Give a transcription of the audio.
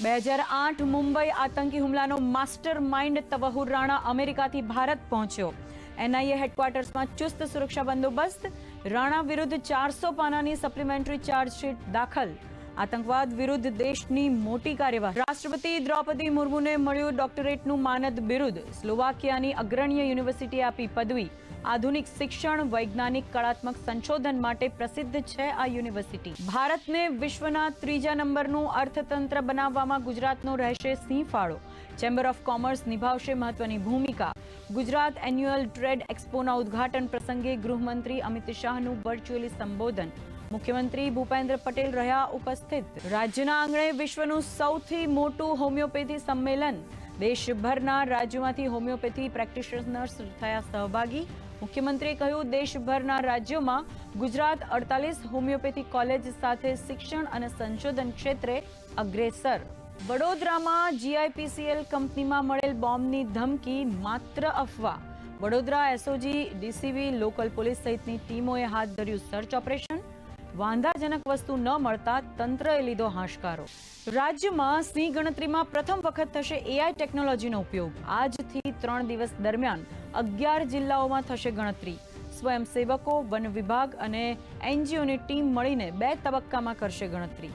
2008 મુંબઈ આતંકી હુમલાનો master mind તવહુર Rana અમેરિકાથી ભારત પહોંચ્યો. એનઆઈએ હેડક્વાર્ટર્સમાં ચુસ્ત સુરક્ષા બંદોબસ્ત. રાણા વિરુદ્ધ 400 પાનાની સપ્લિમેન્ટરી ચાર્જશીટ દાખલ. આતંકવાદ વિરુદ્ધ દેશની મોટી કાર્યવાહી. રાષ્ટ્રપતિ દ્રૌપદી મુર્મુને મળ્યું ડોક્ટરેટનું માનદ બિરુદ. સ્લોવાકિયાની અગ્રણીય યુનિવર્સિટીએ આપી પદવી. આધુનિક શિક્ષણ, વૈજ્ઞાનિક, કળાત્મક સંશોધન માટે પ્રસિદ્ધ છે આ યુનિવર્સિટી. ભારતને વિશ્વના 3જા નંબરનું અર્થતંત્ર બનાવવામાં ગુજરાતનો રહેશે સિંહ ફાળો. ચેમ્બર ઓફ કોમર્સ નિભાવશે મહત્વની ભૂમિકા. ગુજરાત એન્યુઅલ ટ્રેડ એક્સપોના ઉદ્ઘાટન પ્રસંગે ગૃહમંત્રી અમિત શાહનું વર્ચ્યુઅલી સંબોધન. મુખ્યમંત્રી ભૂપેન્દ્ર પટેલ રહ્યા ઉપસ્થિત. રાજ્યના આંગણે વિશ્વનું સૌથી મોટું હોમિયોપેથી સંમેલન. દેશભરના રાજ્યોમાંથી હોમિયોપેથી પ્રેક્ટિશનર્સ થયા સહભાગી. મુખ્યમંત્રીએ કહ્યું, દેશભરના રાજ્યોમાં ગુજરાત 48 હોમિયોપેથી કોલેજ સાથે શિક્ષણ અને સંશોધન ક્ષેત્રે અગ્રેસર. વડોદરામાં જીઆઈપીસીએલ કંપનીમાં મળેલ બોમ્બની ધમકી માત્ર અફવા. Vadodara SOG, DCB, local police સહિતની ટીમોએ હાથ ધર્યું સર્ચ ઓપરેશન. વાંધાજનક વસ્તુ ન મળતા તંત્રએ લીધો હાશકારો. રાજ્યમાં સિંહ ગણતરીમાં પ્રથમ વખત થશે એઆઈ ટેકનોલોજીનો ઉપયોગ. આજથી 3 દિવસ દરમિયાન 11 જિલ્લાઓમાં થશે ગણતરી. સ્વયંસેવકો, વન વિભાગ અને એનજીઓની ટીમ મળીને 2 તબક્કામાં કરશે ગણતરી.